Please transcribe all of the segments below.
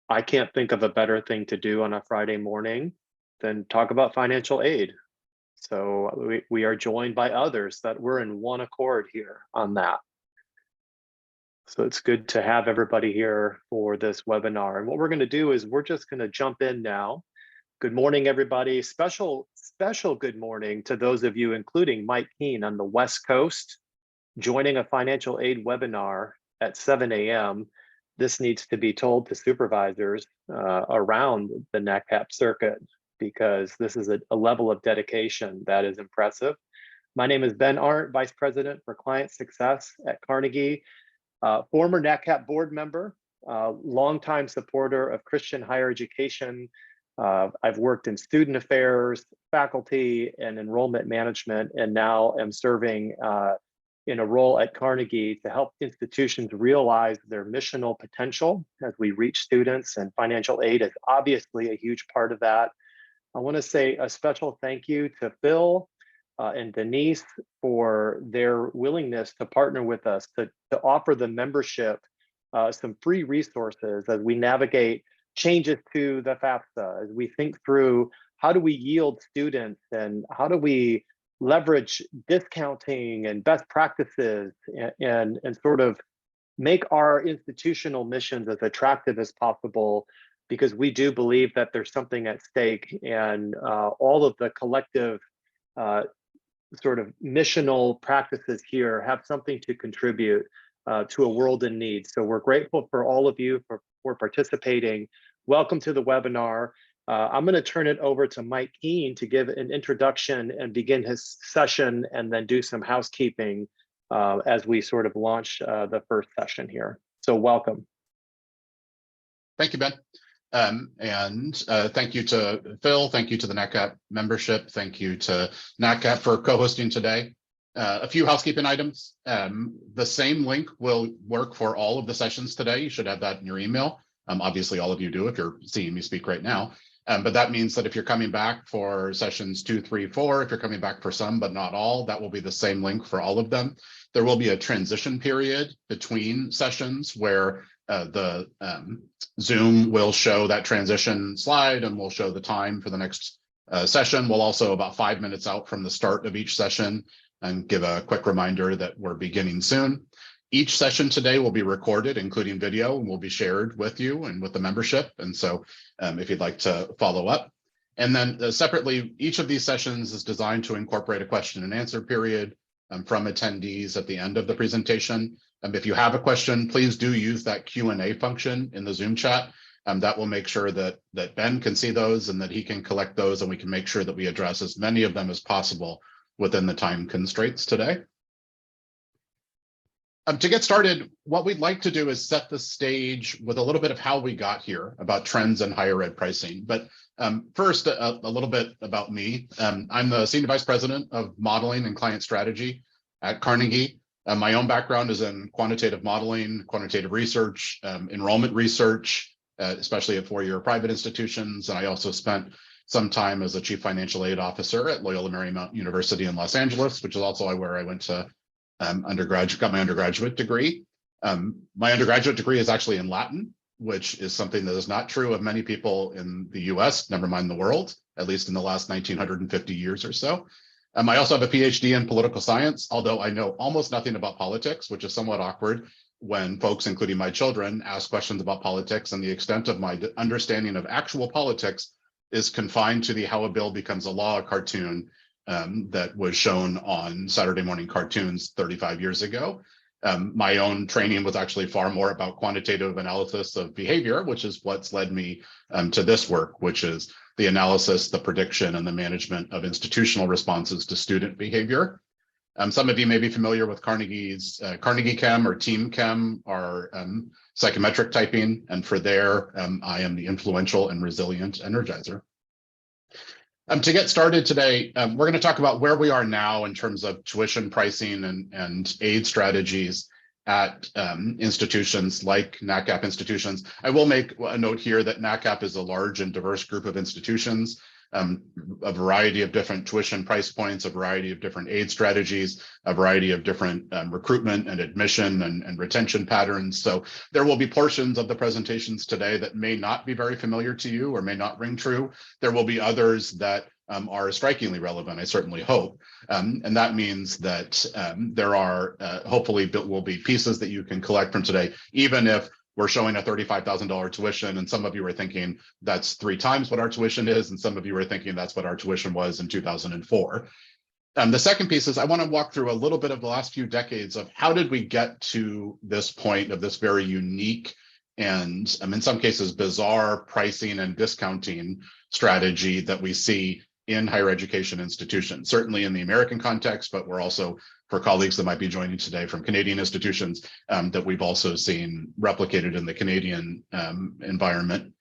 I can't think of a better thing to do on a Friday morning than talk about financial aid. So we are joined by others that we're in one accord here on that. So it's good to have everybody here for this webinar. And what we're going to do is we're just going to jump in now. Good morning, everybody. Special good morning to those of you, including Mike Keene on the West Coast, joining a financial aid webinar at 7 a.m. This needs to be told to supervisors around the NACCAP circuit, because this is a level of dedication that is impressive. My name is Ben Arndt, Vice President for Client Success at Carnegie, former NACCAP board member, longtime supporter of Christian higher education. I've worked in student affairs, faculty, and enrollment management, and now am serving in a role at Carnegie to help institutions realize their missional potential as we reach students, and financial aid is obviously a huge part of that. I want to say a special thank you to Phil and Denise for their willingness to partner with us to offer the membership some free resources as we navigate changes to the FAFSA, as we think through how do we yield students and how do we leverage discounting and best practices and sort of make our institutional missions as attractive as possible, because we do believe that there's something at stake, and all of the collective sort of missional practices here have something to contribute to a world in need. So we're grateful for all of you for participating. Welcome to the webinar. I'm going to turn it over to Mike Keene to give an introduction and begin his session, and then do some housekeeping as we sort of launch the first session here. So welcome. Thank you, Ben. Thank you to Phil, thank you to the NACCAP membership, thank you to NACCAP for co-hosting today. A few housekeeping items. The same link will work for all of the sessions today. You should have that in your email. Obviously, all of you do if you're seeing me speak right now. But that means that if you're coming back for sessions 2, 3, 4, if you're coming back for some but not all, that will be the same link for all of them. There will be a transition period between sessions where the Zoom will show that transition slide and will show the time for the next session. We'll also, about 5 minutes out from the start of each session, and give a quick reminder that we're beginning soon. Each session today will be recorded, including video, and will be shared with you and with the membership. And so if you'd like to follow up. And then separately, each of these sessions is designed to incorporate a question and answer period from attendees at the end of the presentation. If you have a question, please do use that Q&A function in the Zoom chat. That will make sure that Ben can see those and that he can collect those, and we can make sure that we address as many of them as possible within the time constraints today. To get started, what we'd like to do is set the stage with a little bit of how we got here about trends in higher ed pricing. But first, a little bit about me. I'm the Senior Vice President of Modeling and Client Strategy at Carnegie. My own background is in quantitative modeling, quantitative research, enrollment research, especially at four-year private institutions. And I also spent some time as a Chief Financial Aid Officer at Loyola Marymount University in Los Angeles, which is also where I went to got my undergraduate degree. My undergraduate degree is actually in Latin, which is something that is not true of many people in the US, never mind the world, at least in the last 1950 years or so. I also have a PhD in political science, although I know almost nothing about politics, which is somewhat awkward when folks, including my children, ask questions about politics, and the extent of my understanding of actual politics is confined to the How a Bill Becomes a Law cartoon that was shown on Saturday morning cartoons 35 years ago. My own training was actually far more about quantitative analysis of behavior, which is what's led me to this work, which is the analysis, the prediction, and the management of institutional responses to student behavior. Some of you may be familiar with Carnegie's Carnegie Chem or Team Chem, or psychometric typing, and for there, I am the influential and resilient energizer. To get started today, we're going to talk about where we are now in terms of tuition pricing and aid strategies at institutions like NACCAP institutions. I will make a note here that NACCAP is a large and diverse group of institutions. a variety of different tuition price points, a variety of different aid strategies, a variety of different recruitment and admission and retention patterns. So there will be portions of the presentations today that may not be very familiar to you or may not ring true. There will be others that are strikingly relevant, I certainly hope. And that means that there are hopefully will be pieces that you can collect from today, even if we're showing a $35,000 tuition, and some of you are thinking that's 3 times what our tuition is, and some of you are thinking that's what our tuition was in 2004. The second piece is I want to walk through a little bit of the last few decades of how did we get to this point of this very unique and in some cases bizarre pricing and discounting strategy that we see in higher education institutions, certainly in the American context, but we're also, for colleagues that might be joining today from Canadian institutions, that we've also seen replicated in the Canadian environment.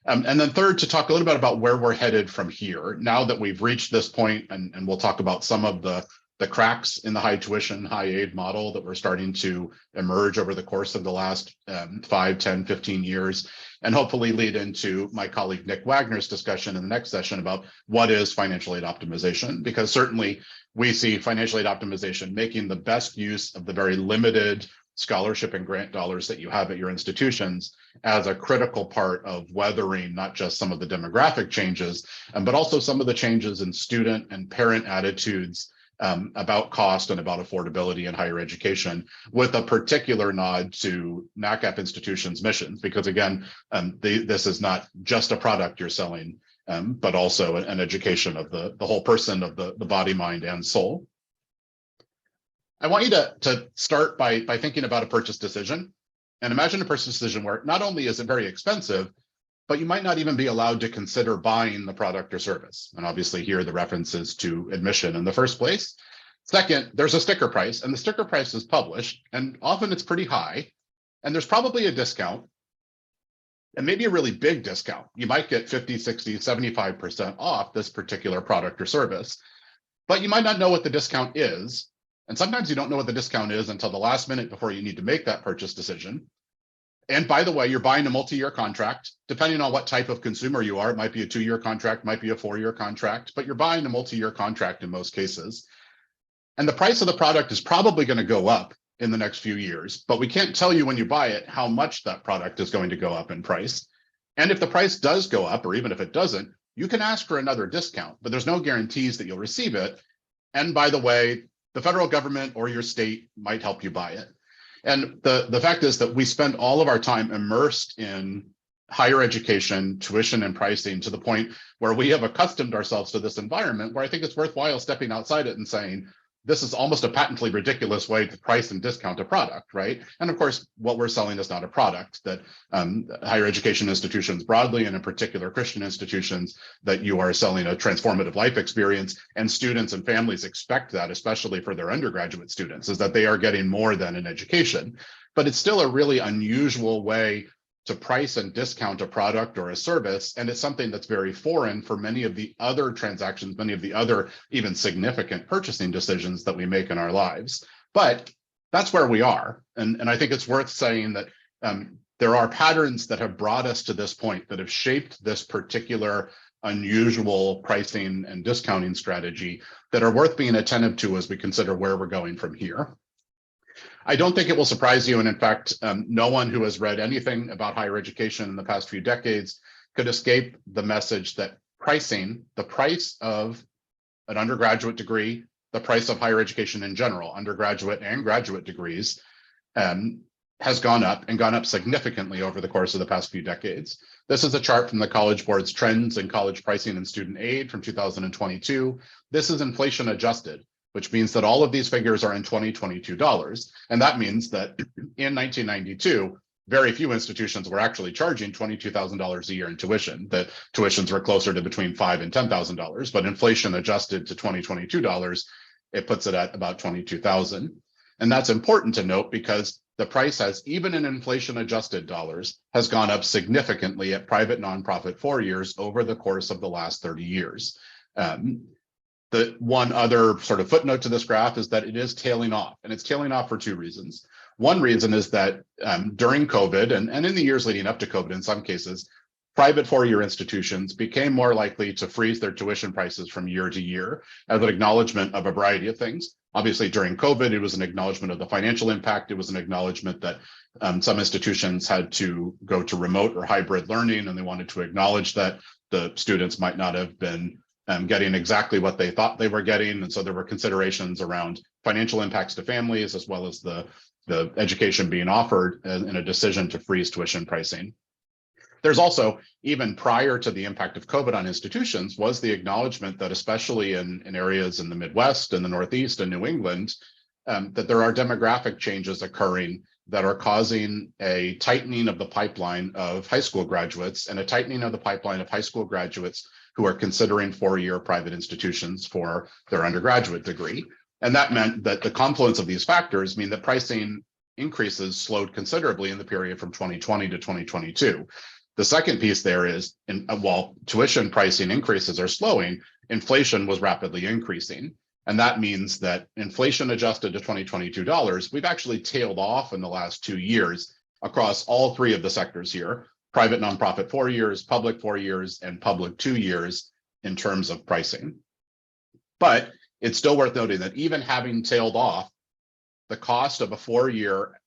And then third, to talk a little bit about where we're headed from here, now that we've reached this point, and we'll talk about some of the cracks in the high tuition, high aid model that we're starting to emerge over the course of the last 5, 10, 15 years, and hopefully lead into my colleague Nick Wagner's discussion in the next session about what is financial aid optimization, because certainly we see financial aid optimization making the best use of the very limited scholarship and grant dollars that you have at your institutions as a critical part of weathering not just some of the demographic changes, but also some of the changes in student and parent attitudes about cost and about affordability in higher education, with a particular nod to NACCAP institutions' missions, because again, this is not just a product you're selling, but also an education of the whole person, of the body, mind, and soul. I want you to start by thinking about a purchase decision, and imagine a purchase decision where not only is it very expensive, but you might not even be allowed to consider buying the product or service. And obviously here the reference is to admission in the first place. Second, there's a sticker price, and the sticker price is published, and often it's pretty high, and there's probably a discount, and maybe a really big discount. You might get 50, 60, 75% off this particular product or service, but you might not know what the discount is. And sometimes you don't know what the discount is until the last minute before you need to make that purchase decision. And by the way, you're buying a multi-year contract. Depending on what type of consumer you are, it might be a 2-year contract, might be a 4-year contract, but you're buying a multi-year contract in most cases. And the price of the product is probably going to go up in the next few years, but we can't tell you when you buy it how much that product is going to go up in price. And if the price does go up, or even if it doesn't, you can ask for another discount, but there's no guarantees that you'll receive it. And by the way, the federal government or your state might help you buy it. And the fact is that we spend all of our time immersed in higher education, tuition, and pricing to the point where we have accustomed ourselves to this environment where I think it's worthwhile stepping outside it and saying, this is almost a patently ridiculous way to price and discount a product, right? And of course, what we're selling is not a product that higher education institutions broadly, and in particular Christian institutions, that you are selling a transformative life experience, and students and families expect that, especially for their undergraduate students, is that they are getting more than an education. But it's still a really unusual way to price and discount a product or a service. And it's something that's very foreign for many of the other transactions, many of the other even significant purchasing decisions that we make in our lives. But that's where we are. And I think it's worth saying that there are patterns that have brought us to this point, that have shaped this particular unusual pricing and discounting strategy, that are worth being attentive to as we consider where we're going from here. I don't think it will surprise you, and in fact, no one who has read anything about higher education in the past few decades could escape the message that pricing, the price of an undergraduate degree, the price of higher education in general, undergraduate and graduate degrees, has gone up, and gone up significantly over the course of the past few decades. This is a chart from the College Board's Trends in College Pricing and Student Aid from 2022. This is inflation adjusted, which means that all of these figures are in 2022 dollars. And that means that in 1992, very few institutions were actually charging $22,000 a year in tuition. The tuitions were closer to between $5,000 and $10,000, but inflation adjusted to 2022 dollars, it puts it at about 22,000. And that's important to note because the price has, even in inflation adjusted dollars, has gone up significantly at private nonprofit 4 years over the course of the last 30 years. The one other sort of footnote to this graph is that it is tailing off, and it's tailing off for 2 reasons. One reason is that during COVID and in the years leading up to COVID, in some cases, private four-year institutions became more likely to freeze their tuition prices from year to year as an acknowledgement of a variety of things. Obviously, during COVID, it was an acknowledgement of the financial impact. It was an acknowledgement that some institutions had to go to remote or hybrid learning, and they wanted to acknowledge that the students might not have been getting exactly what they thought they were getting. And so there were considerations around financial impacts to families, as well as the education being offered in a decision to freeze tuition pricing. There's also, even prior to the impact of COVID on institutions, was the acknowledgement that especially in areas in the Midwest and the Northeast and New England, that there are demographic changes occurring that are causing a tightening of the pipeline of high school graduates and a tightening of the pipeline of high school graduates who are considering four-year private institutions for their undergraduate degree. And that meant that the confluence of these factors mean that pricing increases slowed considerably in the period from 2020 to 2022. The second piece there is, while tuition pricing increases are slowing, inflation was rapidly increasing. And that means that inflation adjusted to 2022 dollars, we've actually tailed off in the last 2 years across all three of the sectors here: private nonprofit 4 years, public 4 years, and public 2 years in terms of pricing. But it's still worth noting that even having tailed off, the cost of a 4-year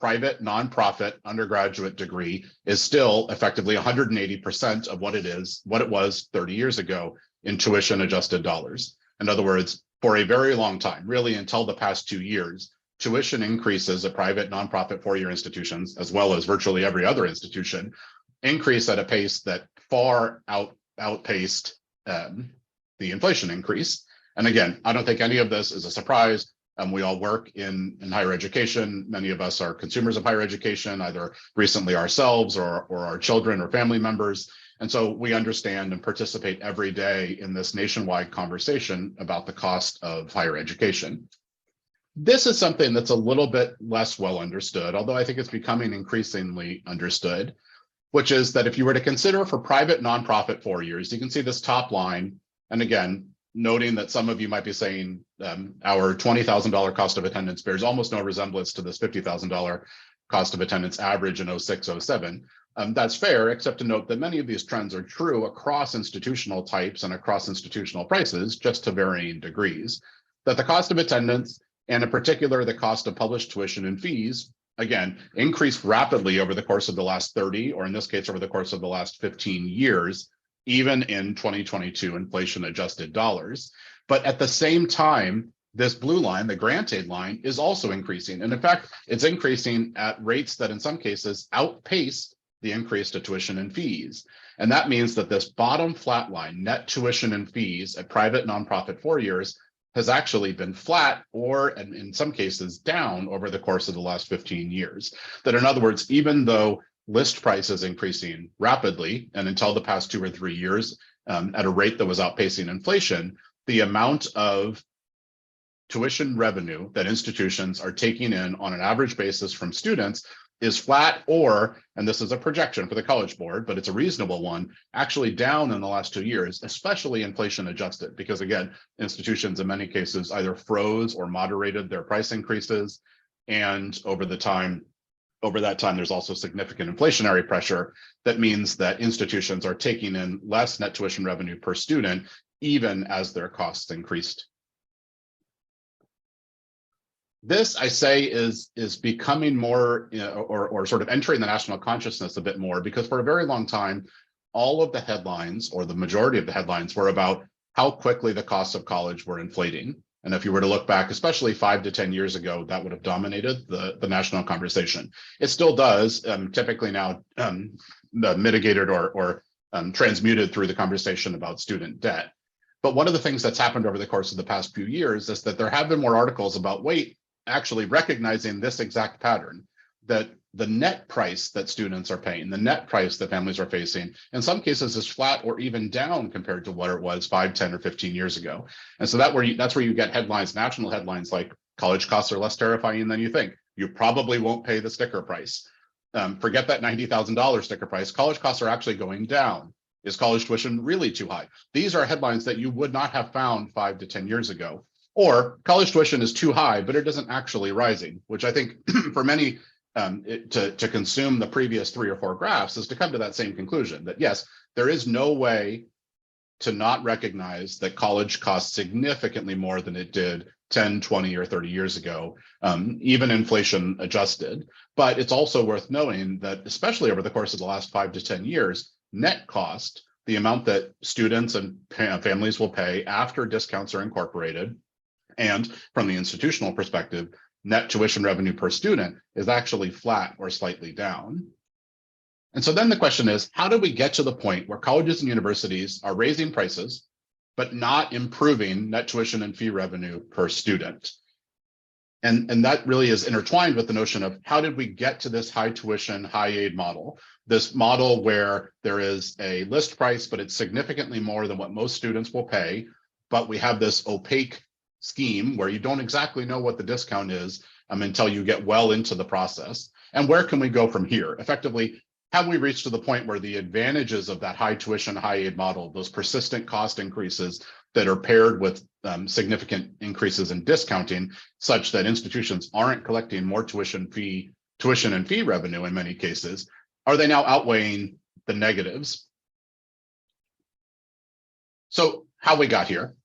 private nonprofit undergraduate degree is still effectively 180% of what it was 30 years ago in tuition adjusted dollars. In other words, for a very long time, really until the past 2 years, tuition increases at private nonprofit 4-year institutions, as well as virtually every other institution, increase at a pace that far outpaced the inflation increase. And again, I don't think any of this is a surprise. We all work in higher education. Many of us are consumers of higher education, either recently ourselves or our children or family members. And so we understand and participate every day in this nationwide conversation about the cost of higher education. This is something that's a little bit less well understood, although I think it's becoming increasingly understood, which is that if you were to consider for private nonprofit 4 years, you can see this top line. And again, noting that some of you might be saying our $20,000 cost of attendance bears almost no resemblance to this $50,000 cost of attendance average in 06-07. That's fair, except to note that many of these trends are true across institutional types and across institutional prices, just to varying degrees. That the cost of attendance, and in particular the cost of published tuition and fees, again, increased rapidly over the course of the last 30, or in this case, over the course of the last 15 years, even in 2022 inflation adjusted dollars. But at the same time, this blue line, the grant aid line, is also increasing. And in fact, it's increasing at rates that in some cases outpace the increase to tuition and fees. And that means that this bottom flat line, net tuition and fees at private nonprofit 4 years, has actually been flat or in some cases down over the course of the last 15 years. That in other words, even though list price is increasing rapidly, and until the past 2 or 3 years at a rate that was outpacing inflation, the amount of tuition revenue that institutions are taking in on an average basis from students is flat or, and this is a projection for the College Board, but it's a reasonable one, actually down in the last 2 years, especially inflation adjusted, because again, institutions in many cases either froze or moderated their price increases. And over that time, there's also significant inflationary pressure. That means that institutions are taking in less net tuition revenue per student, even as their costs increased. This, I say, is becoming more, or sort of entering the national consciousness a bit more, because for a very long time, all of the headlines, or the majority of the headlines, were about how quickly the costs of college were inflating. And if you were to look back, especially 5 to 10 years ago, that would have dominated the national conversation. It still does, typically now mitigated or transmuted through the conversation about student debt. But one of the things that's happened over the course of the past few years is that there have been more articles about, actually recognizing this exact pattern, that the net price that students are paying, the net price that families are facing, in some cases is flat or even down compared to what it was 5, 10, or 15 years ago. And so that's where you get headlines, national headlines like college costs are less terrifying than you think. You probably won't pay the sticker price. Forget that $90,000 sticker price. College costs are actually going down. Is college tuition really too high? These are headlines that you would not have found 5 to 10 years ago. Or college tuition is too high, but it isn't actually rising, which I think for many to consume the previous 3 or 4 graphs is to come to that same conclusion that yes, there is no way to not recognize that college costs significantly more than it did 10, 20, or 30 years ago, even inflation adjusted. But it's also worth knowing that, especially over the course of the last 5 to 10 years, net cost, the amount that students and families will pay after discounts are incorporated, and from the institutional perspective, net tuition revenue per student is actually flat or slightly down. And so then the question is, how do we get to the point where colleges and universities are raising prices, but not improving net tuition and fee revenue per student? And that really is intertwined with the notion of how did we get to this high tuition, high aid model, this model where there is a list price, but it's significantly more than what most students will pay, but we have this opaque scheme where you don't exactly know what the discount is until you get well into the process. And where can we go from here? Effectively, have we reached to the point where the advantages of that high tuition, high aid model, those persistent cost increases that are paired with significant increases in discounting, such that institutions aren't collecting more tuition and fee revenue in many cases, are they now outweighing the negatives? So how we got here?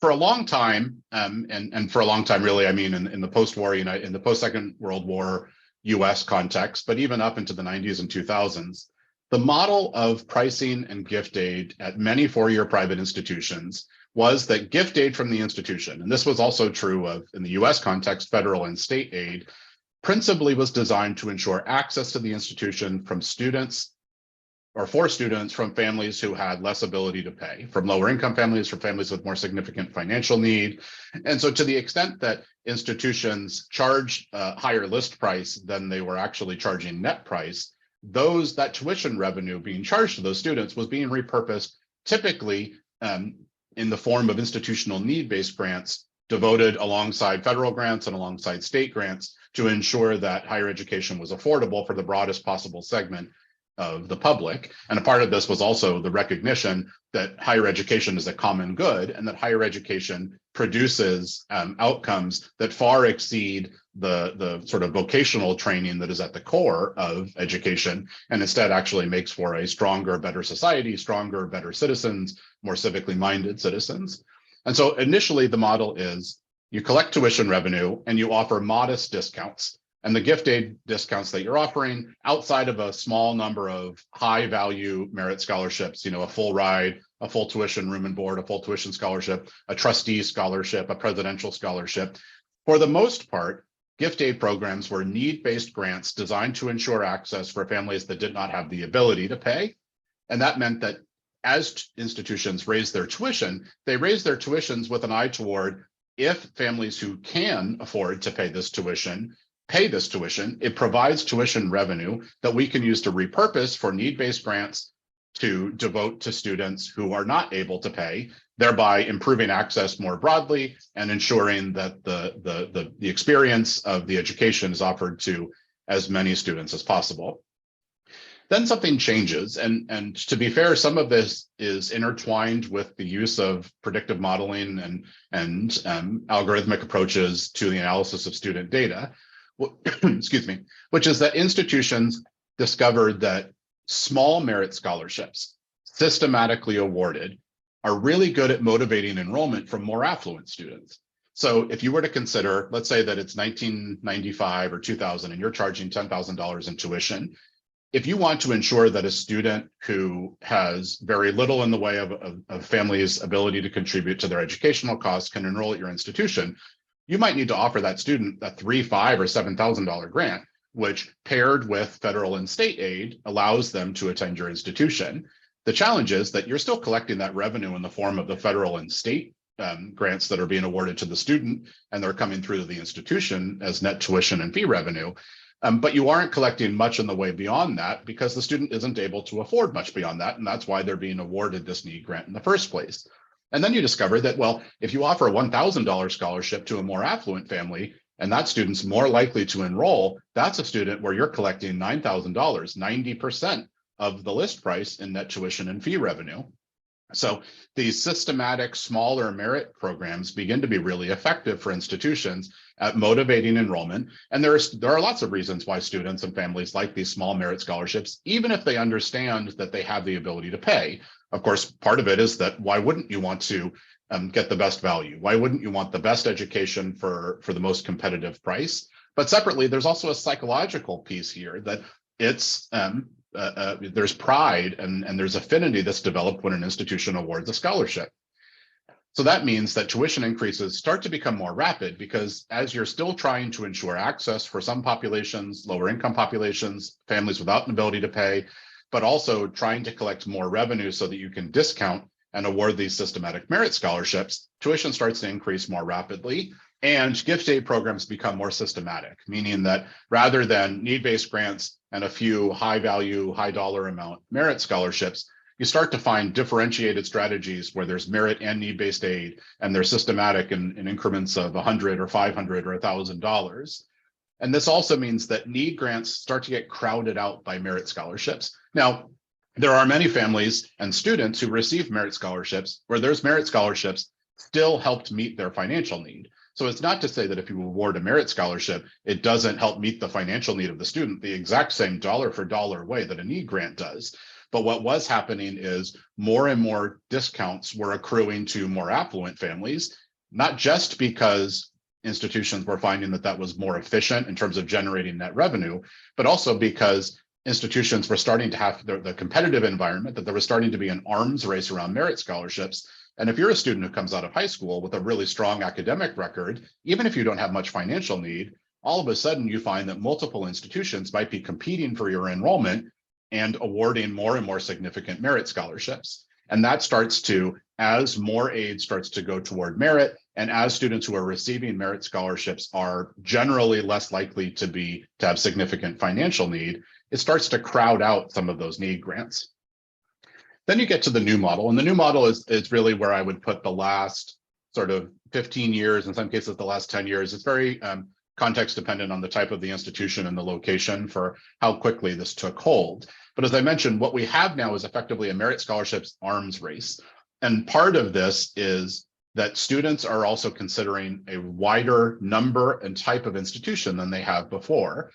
For a long time, and for a long time, really, I mean, in the post-war, in the post-Second World War US context, but even up into the 90s and 2000s, the model of pricing and gift aid at many four-year private institutions was that gift aid from the institution, and this was also true of, in the US context, federal and state aid, principally was designed to ensure access to the institution from students or for students from families who had less ability to pay, from lower income families, from families with more significant financial need. And so to the extent that institutions charged higher list price than they were actually charging net price, that tuition revenue being charged to those students was being repurposed typically in the form of institutional need-based grants devoted alongside federal grants and alongside state grants to ensure that higher education was affordable for the broadest possible segment of the public. And a part of this was also the recognition that higher education is a common good and that higher education produces outcomes that far exceed the sort of vocational training that is at the core of education, and instead actually makes for a stronger, better society, stronger, better citizens, more civically minded citizens. And so initially the model is you collect tuition revenue and you offer modest discounts. And the gift aid discounts that you're offering outside of a small number of high value merit scholarships, a full ride, a full tuition room and board, a full tuition scholarship, a trustee scholarship, a presidential scholarship. For the most part, gift aid programs were need-based grants designed to ensure access for families that did not have the ability to pay. And that meant that as institutions raised their tuition, they raised their tuitions with an eye toward if families who can afford to pay this tuition, it provides tuition revenue that we can use to repurpose for need-based grants to devote to students who are not able to pay, thereby improving access more broadly and ensuring that the experience of the education is offered to as many students as possible. Then something changes, and to be fair, some of this is intertwined with the use of predictive modeling and algorithmic approaches to the analysis of student data. Excuse me, which is that institutions discovered that small merit scholarships systematically awarded are really good at motivating enrollment from more affluent students. So if you were to consider, let's say that it's 1995 or 2000 and you're charging $10,000 in tuition, if you want to ensure that a student who has very little in the way of family's ability to contribute to their educational costs can enroll at your institution, you might need to offer that student a $3,000, $5,000, or $7,000 grant, which paired with federal and state aid allows them to attend your institution. The challenge is that you're still collecting that revenue in the form of the federal and state grants that are being awarded to the student, and they're coming through to the institution as net tuition and fee revenue. But you aren't collecting much in the way beyond that because the student isn't able to afford much beyond that, and that's why they're being awarded this need grant in the first place. And then you discover that, well, if you offer a $1,000 scholarship to a more affluent family, and that student's more likely to enroll, that's a student where you're collecting $9,000, 90% of the list price in net tuition and fee revenue. So these systematic smaller merit programs begin to be really effective for institutions. at motivating enrollment. And there are lots of reasons why students and families like these small merit scholarships, even if they understand that they have the ability to pay. Of course, part of it is that why wouldn't you want to get the best value? Why wouldn't you want the best education for the most competitive price? But separately, there's also a psychological piece here that it's there's pride and there's affinity that's developed when an institution awards a scholarship. So that means that tuition increases start to become more rapid because as you're still trying to ensure access for some populations, lower income populations, families without an ability to pay, but also trying to collect more revenue so that you can discount and award these systematic merit scholarships, tuition starts to increase more rapidly. And gift aid programs become more systematic, meaning that rather than need-based grants and a few high value, high dollar amount merit scholarships, you start to find differentiated strategies where there's merit and need-based aid, and they're systematic in increments of $100 or $500 or $1,000. And this also means that need grants start to get crowded out by merit scholarships. Now, there are many families and students who receive merit scholarships where those merit scholarships still helped meet their financial need. So it's not to say that if you award a merit scholarship, it doesn't help meet the financial need of the student the exact same dollar for dollar way that a need grant does. But what was happening is more and more discounts were accruing to more affluent families, not just because institutions were finding that that was more efficient in terms of generating net revenue, but also because institutions were starting to have the competitive environment, that there was starting to be an arms race around merit scholarships. And if you're a student who comes out of high school with a really strong academic record, even if you don't have much financial need, all of a sudden you find that multiple institutions might be competing for your enrollment and awarding more and more significant merit scholarships. And that starts to, as more aid starts to go toward merit, and as students who are receiving merit scholarships are generally less likely to have significant financial need, it starts to crowd out some of those need grants. Then you get to the new model, and the new model is really where I would put the last sort of 15 years, in some cases the last 10 years. It's very context dependent on the type of the institution and the location for how quickly this took hold. But as I mentioned, what we have now is effectively a merit scholarships arms race. And part of this is that students are also considering a wider number and type of institution than they have before.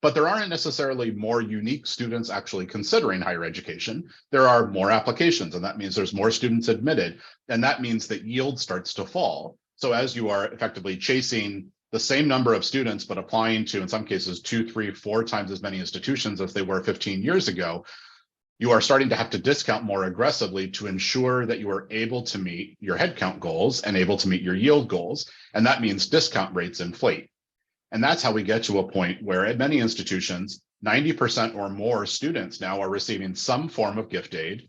But there aren't necessarily more unique students actually considering higher education. There are more applications, and that means there's more students admitted. And that means that yield starts to fall. So as you are effectively chasing the same number of students, but applying to, in some cases, 2, 3, 4 times as many institutions as they were 15 years ago, you are starting to have to discount more aggressively to ensure that you are able to meet your headcount goals and able to meet your yield goals. And that means discount rates inflate. And that's how we get to a point where at many institutions, 90% or more students now are receiving some form of gift aid.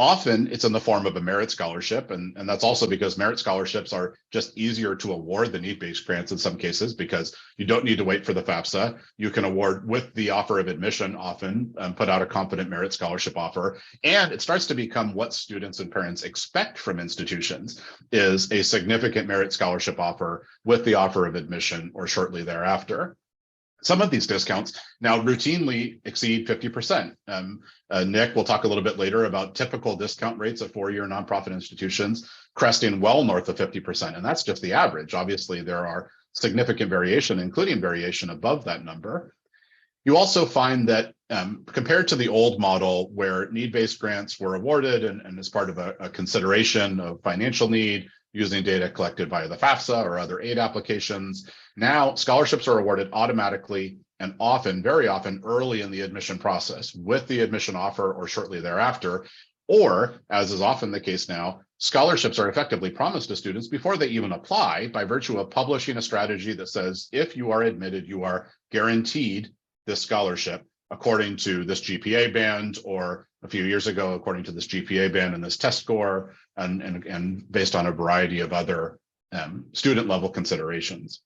Often it's in the form of a merit scholarship. And that's also because merit scholarships are just easier to award than need-based grants in some cases, because you don't need to wait for the FAFSA. You can award with the offer of admission often, put out a confident merit scholarship offer. And it starts to become what students and parents expect from institutions is a significant merit scholarship offer with the offer of admission or shortly thereafter. Some of these discounts now routinely exceed 50%. Nick will talk a little bit later about typical discount rates at four-year nonprofit institutions cresting well north of 50%. And that's just the average. Obviously, there are significant variation, including variation above that number. You also find that compared to the old model where need-based grants were awarded and as part of a consideration of financial need, using data collected via the FAFSA or other aid applications. Now, scholarships are awarded automatically and often, very often, early in the admission process with the admission offer or shortly thereafter. Or, as is often the case now, scholarships are effectively promised to students before they even apply by virtue of publishing a strategy that says, if you are admitted, you are guaranteed this scholarship according to this GPA band, or a few years ago, according to this GPA band and this test score, and based on a variety of other student level considerations.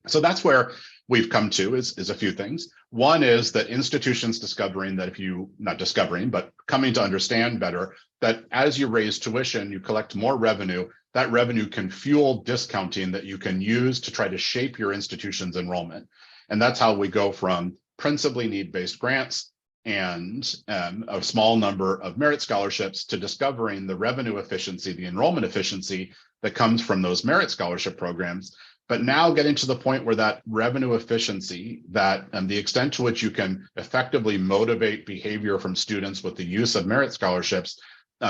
So that's where we've come to is a few things. One is that institutions discovering that but coming to understand better that as you raise tuition, you collect more revenue, that revenue can fuel discounting that you can use to try to shape your institution's enrollment. And that's how we go from principally need-based grants and a small number of merit scholarships to discovering the revenue efficiency, the enrollment efficiency that comes from those merit scholarship programs But now getting to the point where that revenue efficiency, that the extent to which you can effectively motivate behavior from students with the use of merit scholarships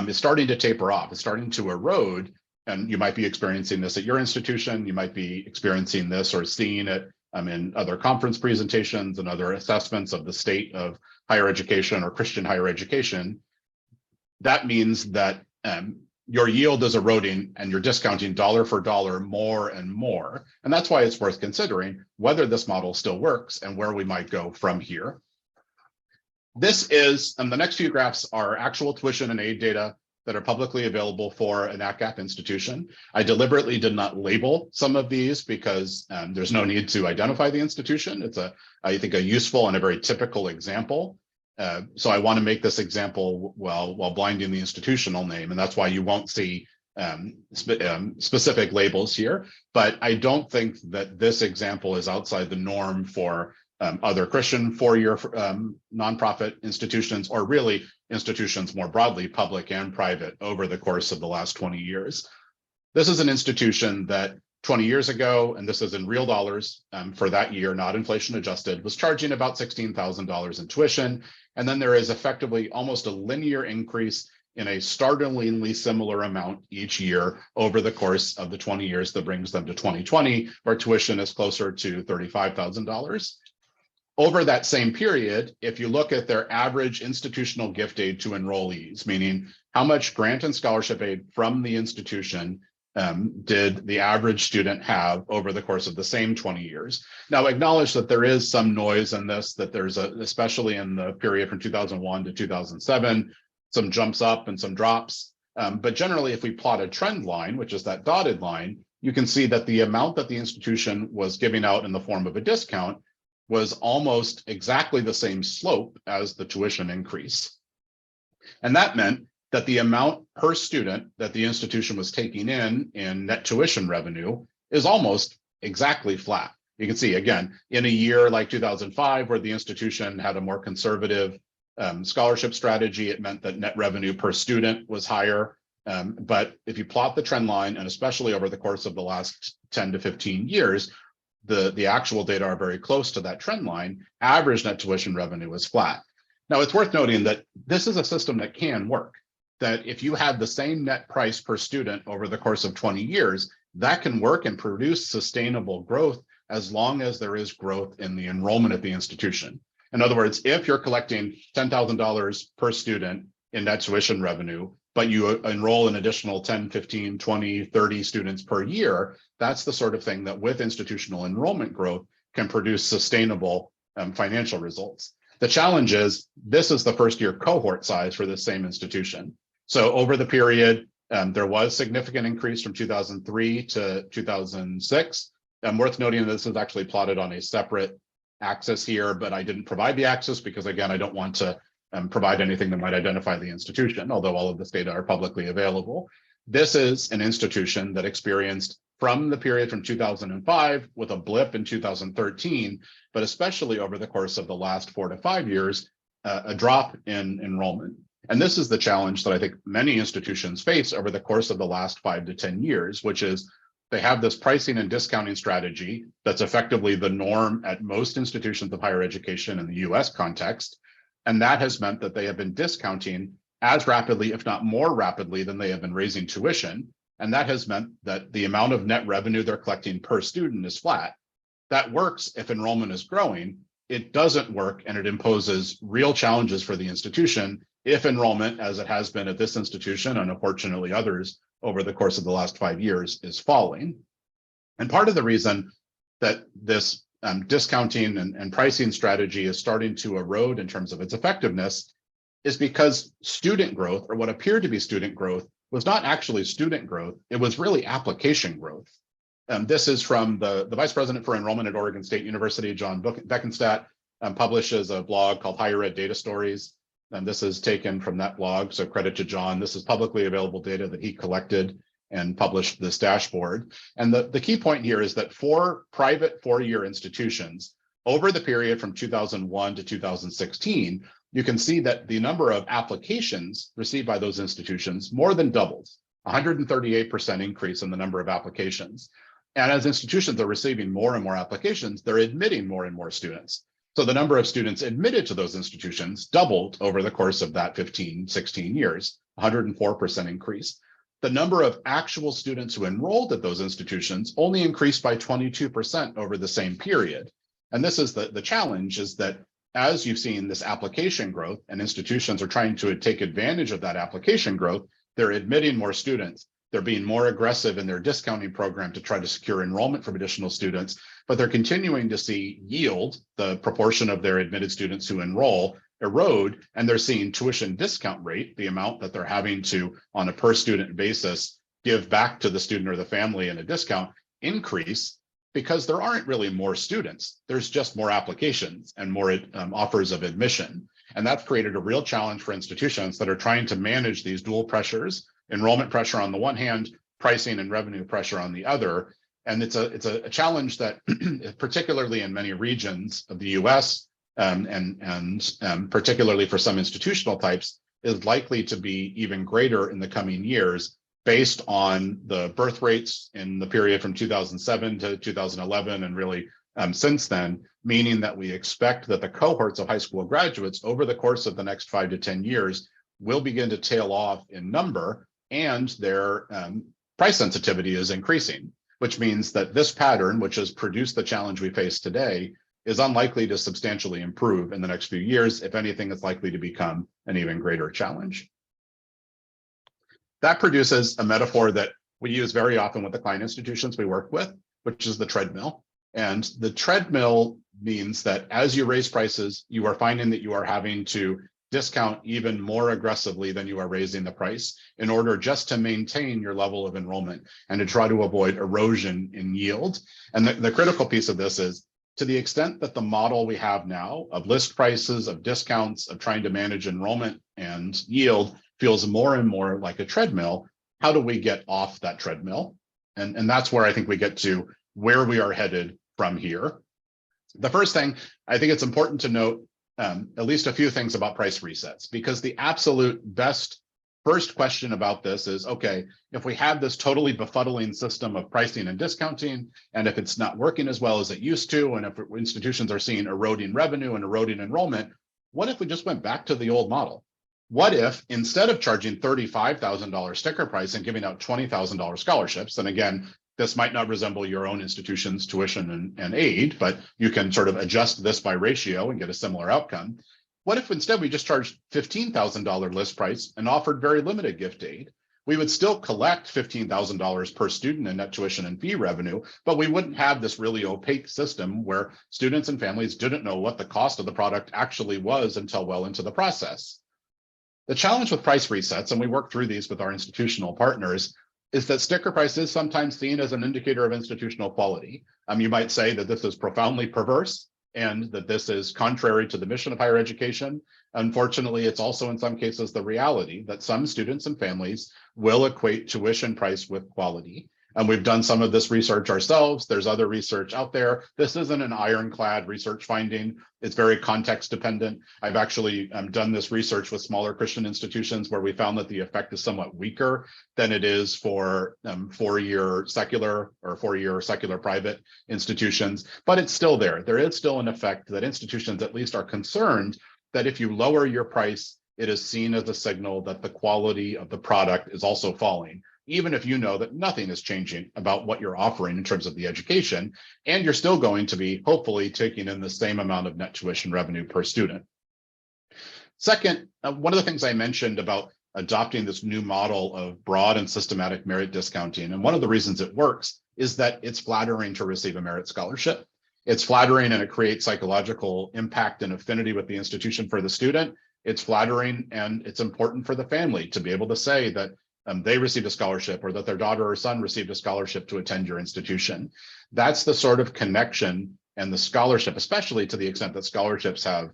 is starting to taper off. It's starting to erode. And you might be experiencing this at your institution. You might be experiencing this or seeing it in other conference presentations and other assessments of the state of higher education or Christian higher education. That means that your yield is eroding and you're discounting dollar for dollar more and more. And that's why it's worth considering whether this model still works and where we might go from here. This is, the next few graphs are actual tuition and aid data that are publicly available for a NACCAP institution. I deliberately did not label some of these because there's no need to identify the institution. It's I think a useful and a very typical example. So I want to make this example while blinding the institutional name, and that's why you won't see specific labels here. But I don't think that this example is outside the norm for other Christian four-year nonprofit institutions, or really institutions more broadly, public and private, over the course of the last 20 years. This is an institution that 20 years ago, and this is in real dollars for that year, not inflation adjusted, was charging about $16,000 in tuition. And then there is effectively almost a linear increase in a startlingly similar amount each year over the course of the 20 years that brings them to 2020, where tuition is closer to $35,000. Over that same period, if you look at their average institutional gift aid to enrollees, meaning how much grant and scholarship aid from the institution did the average student have over the course of the same 20 years. Now, acknowledge that there is some noise in this, that there's especially in the period from 2001 to 2007, some jumps up and some drops. But generally, if we plot a trend line, which is that dotted line, you can see that the amount that the institution was giving out in the form of a discount was almost exactly the same slope as the tuition increase. And that meant that the amount per student that the institution was taking in net tuition revenue is almost exactly flat. You can see, again, in a year like 2005, where the institution had a more conservative scholarship strategy, it meant that net revenue per student was higher. But if you plot the trend line, and especially over the course of the last 10 to 15 years, the actual data are very close to that trend line. Average net tuition revenue is flat. Now, it's worth noting that this is a system that can work, that if you had the same net price per student over the course of 20 years, that can work and produce sustainable growth as long as there is growth in the enrollment at the institution. In other words, if you're collecting $10,000 per student in net tuition revenue, but you enroll an additional 10, 15, 20, 30 students per year, that's the sort of thing that with institutional enrollment growth can produce sustainable financial results. The challenge is this is the first year cohort size for the same institution. So over the period, there was significant increase from 2003 to 2006. Worth noting that this is actually plotted on a separate axis here, but I didn't provide the axis because, again, I don't want to provide anything that might identify the institution, although all of this data are publicly available. This is an institution that experienced, from the period from 2005 with a blip in 2013, but especially over the course of the last 4 to 5 years, a drop in enrollment. And this is the challenge that I think many institutions face over the course of the last 5 to 10 years, which is they have this pricing and discounting strategy that's effectively the norm at most institutions of higher education in the US context. And that has meant that they have been discounting as rapidly, if not more rapidly, than they have been raising tuition. And that has meant that the amount of net revenue they're collecting per student is flat. That works if enrollment is growing. It doesn't work, and it imposes real challenges for the institution if enrollment, as it has been at this institution and unfortunately others over the course of the last 5 years, is falling. And part of the reason that this discounting and pricing strategy is starting to erode in terms of its effectiveness is because student growth, or what appeared to be student growth, was not actually student growth. It was really application growth. This is from the Vice President for Enrollment at Oregon State University, John Beckenstadt, publishes a blog called Higher Ed Data Stories. And this is taken from that blog, so credit to John. This is publicly available data that he collected and published this dashboard. And the key point here is that for private four-year institutions, over the period from 2001 to 2016, you can see that the number of applications received by those institutions more than doubles, 138% increase in the number of applications. And as institutions are receiving more and more applications, they're admitting more and more students. So the number of students admitted to those institutions doubled over the course of that 15, 16 years, 104% increase. The number of actual students who enrolled at those institutions only increased by 22% over the same period. And this is the challenge, is that as you've seen this application growth and institutions are trying to take advantage of that application growth, they're admitting more students. They're being more aggressive in their discounting program to try to secure enrollment from additional students, but they're continuing to see yield, the proportion of their admitted students who enroll, erode, and they're seeing tuition discount rate, the amount that they're having to, on a per student basis, give back to the student or the family in a discount, increase, because there aren't really more students. There's just more applications and more offers of admission. And that's created a real challenge for institutions that are trying to manage these dual pressures, enrollment pressure on the one hand, pricing and revenue pressure on the other. And it's a challenge that particularly in many regions of the US and particularly for some institutional types is likely to be even greater in the coming years based on the birth rates in the period from 2007 to 2011 and really since then, meaning that we expect that the cohorts of high school graduates over the course of the next 5 to 10 years will begin to tail off in number, and their price sensitivity is increasing, which means that this pattern, which has produced the challenge we face today, is unlikely to substantially improve in the next few years. If anything, it's likely to become an even greater challenge. That produces a metaphor that we use very often with the client institutions we work with, which is the treadmill. And the treadmill means that as you raise prices, you are finding that you are having to discount even more aggressively than you are raising the price in order just to maintain your level of enrollment and to try to avoid erosion in yield. And the critical piece of this is, to the extent that the model we have now of list prices, of discounts, of trying to manage enrollment and yield feels more and more like a treadmill, how do we get off that treadmill? And that's where I think we get to where we are headed from here. The first thing, I think it's important to note at least a few things about price resets, because the absolute best first question about this is, okay, if we have this totally befuddling system of pricing and discounting, and if it's not working as well as it used to, and if institutions are seeing eroding revenue and eroding enrollment, what if we just went back to the old model? What if instead of charging $35,000 sticker price and giving out $20,000 scholarships, and again, this might not resemble your own institution's tuition and aid, but you can sort of adjust this by ratio and get a similar outcome. What if instead we just charged $15,000 list price and offered very limited gift aid? We would still collect $15,000 per student in net tuition and fee revenue, but we wouldn't have this really opaque system where students and families didn't know what the cost of the product actually was until well into the process. The challenge with price resets, and we work through these with our institutional partners, is that sticker price is sometimes seen as an indicator of institutional quality. You might say that this is profoundly perverse and that this is contrary to the mission of higher education. Unfortunately, it's also in some cases the reality that some students and families will equate tuition price with quality. And we've done some of this research ourselves. There's other research out there. This isn't an ironclad research finding. It's very context dependent. I've actually done this research with smaller Christian institutions where we found that the effect is somewhat weaker than it is for four-year secular or four-year secular private institutions, but it's still there. There is still an effect that institutions at least are concerned that if you lower your price, it is seen as a signal that the quality of the product is also falling, even if you know that nothing is changing about what you're offering in terms of the education, and you're still going to be hopefully taking in the same amount of net tuition revenue per student. Second, one of the things I mentioned about adopting this new model of broad and systematic merit discounting, and one of the reasons it works is that it's flattering to receive a merit scholarship. It's flattering and it creates psychological impact and affinity with the institution for the student. It's flattering and it's important for the family to be able to say that they received a scholarship or that their daughter or son received a scholarship to attend your institution. That's the sort of connection and the scholarship, especially to the extent that scholarships have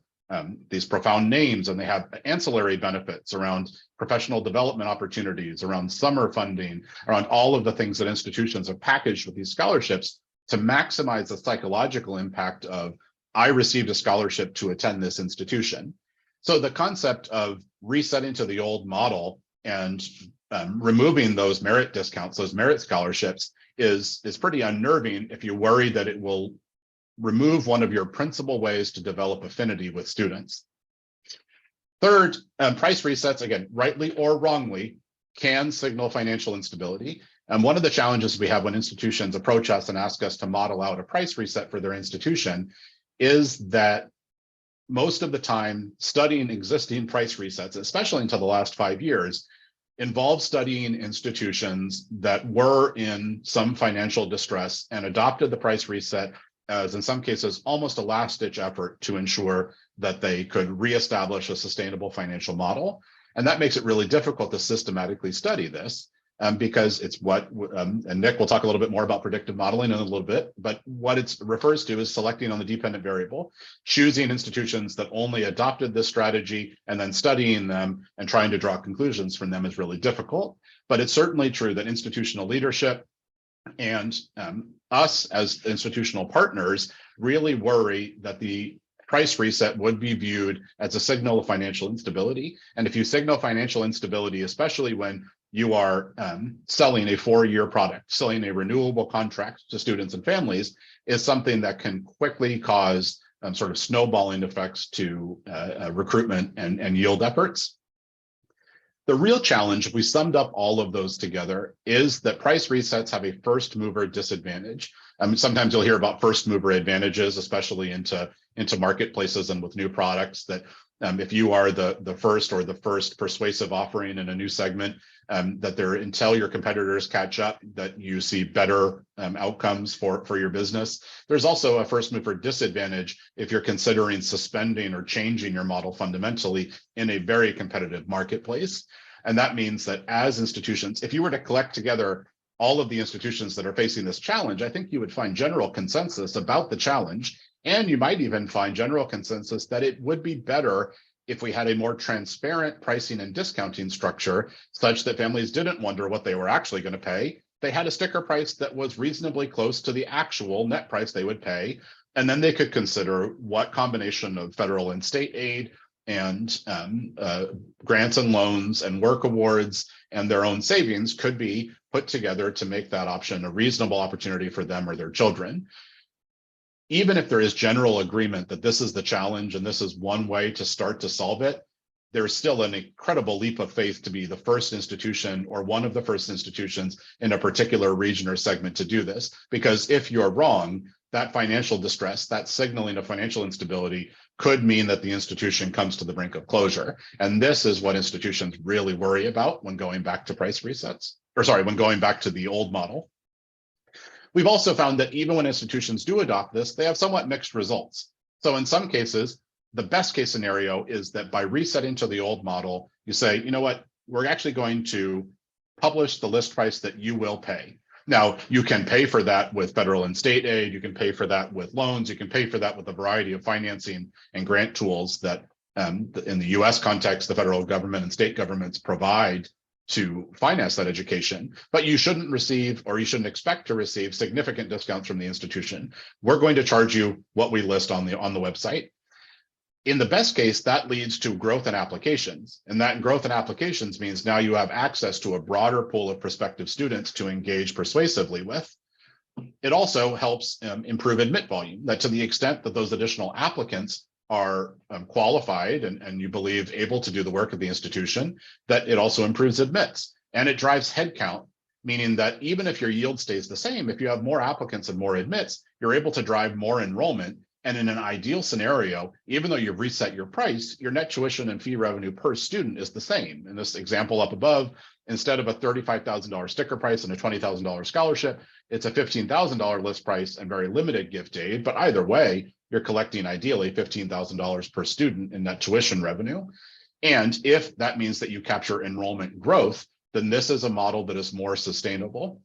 these profound names and they have ancillary benefits around professional development opportunities, around summer funding, around all of the things that institutions have packaged with these scholarships to maximize the psychological impact of, I received a scholarship to attend this institution. So the concept of resetting to the old model and removing those merit discounts, those merit scholarships, is pretty unnerving if you worry that it will remove one of your principal ways to develop affinity with students. Third, price resets, again, rightly or wrongly, can signal financial instability. And one of the challenges we have when institutions approach us and ask us to model out a price reset for their institution is that most of the time studying existing price resets, especially until the last 5 years, involves studying institutions that were in some financial distress and adopted the price reset as, in some cases, almost a last-ditch effort to ensure that they could reestablish a sustainable financial model. And that makes it really difficult to systematically study this because it's what, and Nick will talk a little bit more about predictive modeling in a little bit, but what it refers to is selecting on the dependent variable, choosing institutions that only adopted this strategy and then studying them and trying to draw conclusions from them is really difficult. But it's certainly true that institutional leadership and us as institutional partners really worry that the price reset would be viewed as a signal of financial instability. And if you signal financial instability, especially when you are selling a 4-year product, selling a renewable contract to students and families, is something that can quickly cause sort of snowballing effects to recruitment and yield efforts. The real challenge, if we summed up all of those together, is that price resets have a first mover disadvantage. Sometimes you'll hear about first mover advantages, especially into marketplaces and with new products, that if you are the first persuasive offering in a new segment, that until your competitors catch up, that you see better outcomes for your business. There's also a first mover disadvantage if you're considering suspending or changing your model fundamentally in a very competitive marketplace. And that means that as institutions, if you were to collect together all of the institutions that are facing this challenge, I think you would find general consensus about the challenge. And you might even find general consensus that it would be better if we had a more transparent pricing and discounting structure such that families didn't wonder what they were actually going to pay. They had a sticker price that was reasonably close to the actual net price they would pay. And then they could consider what combination of federal and state aid and grants and loans and work awards and their own savings could be put together to make that option a reasonable opportunity for them or their children. Even if there is general agreement that this is the challenge and this is one way to start to solve it, there's still an incredible leap of faith to be the first institution or one of the first institutions in a particular region or segment to do this. Because if you're wrong, that financial distress, that signaling of financial instability could mean that the institution comes to the brink of closure. And this is what institutions really worry about when going back to price resets, when going back to the old model. We've also found that even when institutions do adopt this, they have somewhat mixed results. So in some cases, the best case scenario is that by resetting to the old model, you say, you know what, we're actually going to publish the list price that you will pay. Now, you can pay for that with federal and state aid, you can pay for that with loans, you can pay for that with a variety of financing and grant tools that in the US context, the federal government and state governments provide to finance that education, but you shouldn't receive, or you shouldn't expect to receive, significant discounts from the institution. We're going to charge you what we list on the website. In the best case, that leads to growth in applications, and that growth in applications means now you have access to a broader pool of prospective students to engage persuasively with. It also helps improve admit volume, that to the extent that those additional applicants are qualified and you believe able to do the work of the institution, that it also improves admits. And it drives headcount, meaning that even if your yield stays the same, if you have more applicants and more admits, you're able to drive more enrollment. And in an ideal scenario, even though you've reset your price, your net tuition and fee revenue per student is the same. In this example up above, instead of a $35,000 sticker price and a $20,000 scholarship, it's a $15,000 list price and very limited gift aid. But either way, you're collecting ideally $15,000 per student in net tuition revenue. And if that means that you capture enrollment growth, then this is a model that is more sustainable.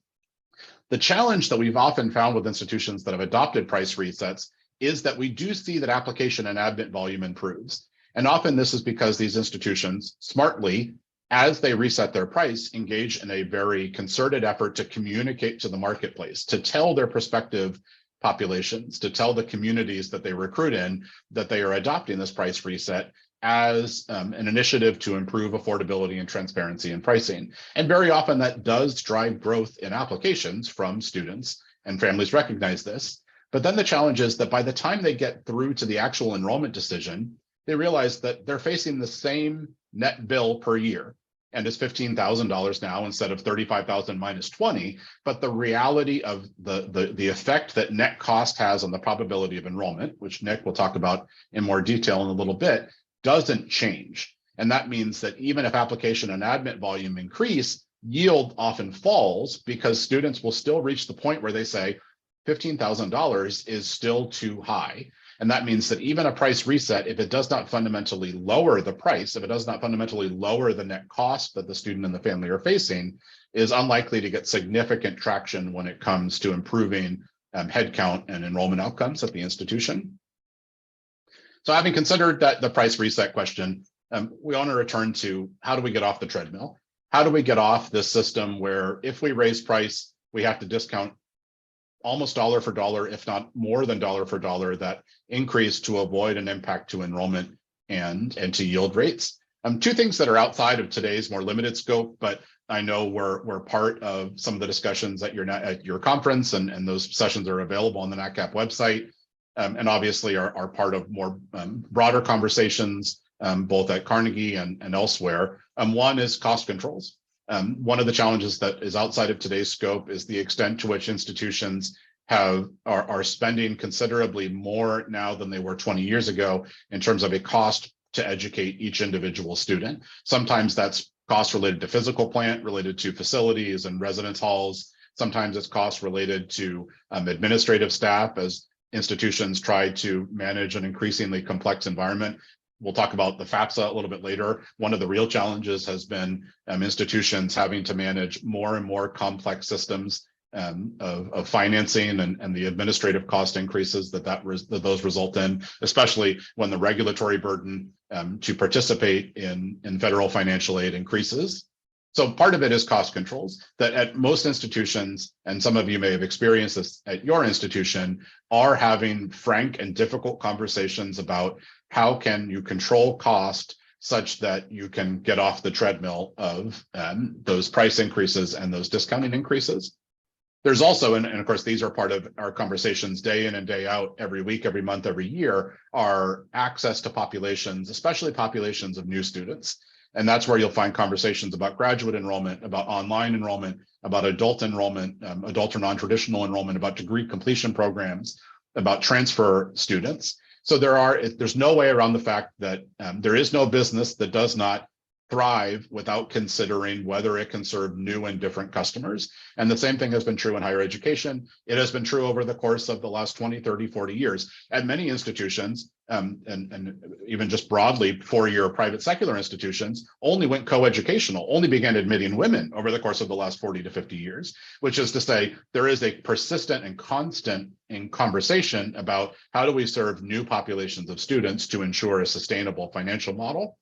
The challenge that we've often found with institutions that have adopted price resets is that we do see that application and admit volume improves. And often this is because these institutions smartly, as they reset their price, engage in a very concerted effort to communicate to the marketplace, to tell their prospective populations, to tell the communities that they recruit in that they are adopting this price reset as an initiative to improve affordability and transparency in pricing. And very often that does drive growth in applications from students, and families recognize this. But then the challenge is that by the time they get through to the actual enrollment decision, they realize that they're facing the same net bill per year. And it's $15,000 now instead of $35,000 minus 20. But the reality of the effect that net cost has on the probability of enrollment, which Nick will talk about in more detail in a little bit, doesn't change. And that means that even if application and admit volume increase, yield often falls because students will still reach the point where they say $15,000 is still too high. And that means that even a price reset, if it does not fundamentally lower the price, if it does not fundamentally lower the net cost that the student and the family are facing, is unlikely to get significant traction when it comes to improving headcount and enrollment outcomes at the institution. So having considered that the price reset question, we want to return to how do we get off the treadmill? How do we get off this system where if we raise price, we have to discount almost dollar for dollar, if not more than dollar for dollar, that increase to avoid an impact to enrollment and to yield rates. Two things that are outside of today's more limited scope, but I know we're part of some of the discussions at your conference, and those sessions are available on the NACCAP website, and obviously are part of more broader conversations, both at Carnegie and elsewhere. One is cost controls. One of the challenges that is outside of today's scope is the extent to which institutions are spending considerably more now than they were 20 years ago in terms of a cost to educate each individual student. Sometimes that's cost related to physical plant, related to facilities and residence halls. Sometimes it's cost related to administrative staff as institutions try to manage an increasingly complex environment. We'll talk about the FAFSA a little bit later. One of the real challenges has been institutions having to manage more and more complex systems of financing and the administrative cost increases that those result in, especially when the regulatory burden to participate in federal financial aid increases. So part of it is cost controls that at most institutions, and some of you may have experienced this at your institution, are having frank and difficult conversations about how can you control cost such that you can get off the treadmill of those price increases and those discounting increases. There's also, and of course, these are part of our conversations day in and day out, every week, every month, every year, are access to populations, especially populations of new students. And that's where you'll find conversations about graduate enrollment, about online enrollment, about adult enrollment, adult or non-traditional enrollment, about degree completion programs, about transfer students. So there's no way around the fact that there is no business that does not thrive without considering whether it can serve new and different customers. And the same thing has been true in higher education. It has been true over the course of the last 20, 30, 40 years. At many institutions, and even just broadly, four-year private secular institutions only went co-educational, only began admitting women over the course of the last 40 to 50 years, which is to say there is a persistent and constant in conversation about how do we serve new populations of students to ensure a sustainable financial model.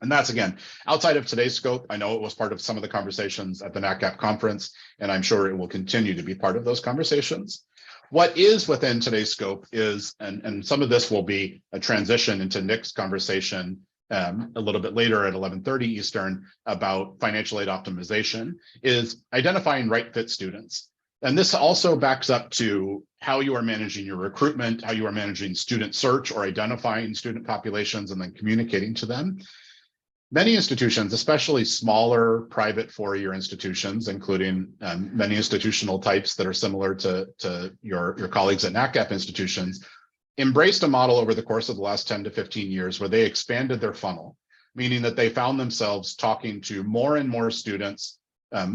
And that's, again, outside of today's scope. I know it was part of some of the conversations at the NACCAP conference, and I'm sure it will continue to be part of those conversations. What is within today's scope is, and some of this will be a transition into Nick's conversation a little bit later at 11:30 Eastern about financial aid optimization, is identifying right fit students. And this also backs up to how you are managing your recruitment, how you are managing student search or identifying student populations and then communicating to them. Many institutions, especially smaller private four-year institutions, including many institutional types that are similar to your colleagues at NACCAP institutions, embraced a model over the course of the last 10 to 15 years where they expanded their funnel, meaning that they found themselves talking to more and more students,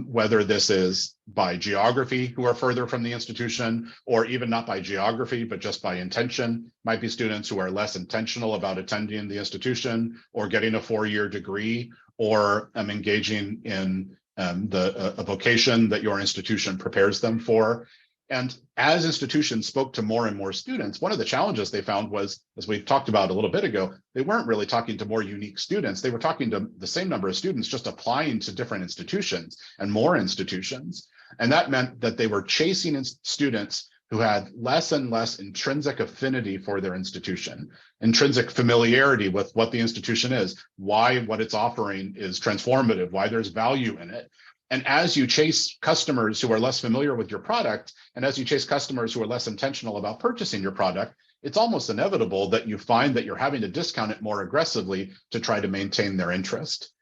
whether this is by geography who are further from the institution, or even not by geography, but just by intention. Might be students who are less intentional about attending the institution or getting a four-year degree, or engaging in a vocation that your institution prepares them for. And as institutions spoke to more and more students, one of the challenges they found was, as we talked about a little bit ago, they weren't really talking to more unique students. They were talking to the same number of students, just applying to different institutions and more institutions. And that meant that they were chasing students who had less and less intrinsic affinity for their institution, intrinsic familiarity with what the institution is, why what it's offering is transformative, why there's value in it. And as you chase customers who are less familiar with your product, and as you chase customers who are less intentional about purchasing your product, it's almost inevitable that you find that you're having to discount it more aggressively to try to maintain their interest.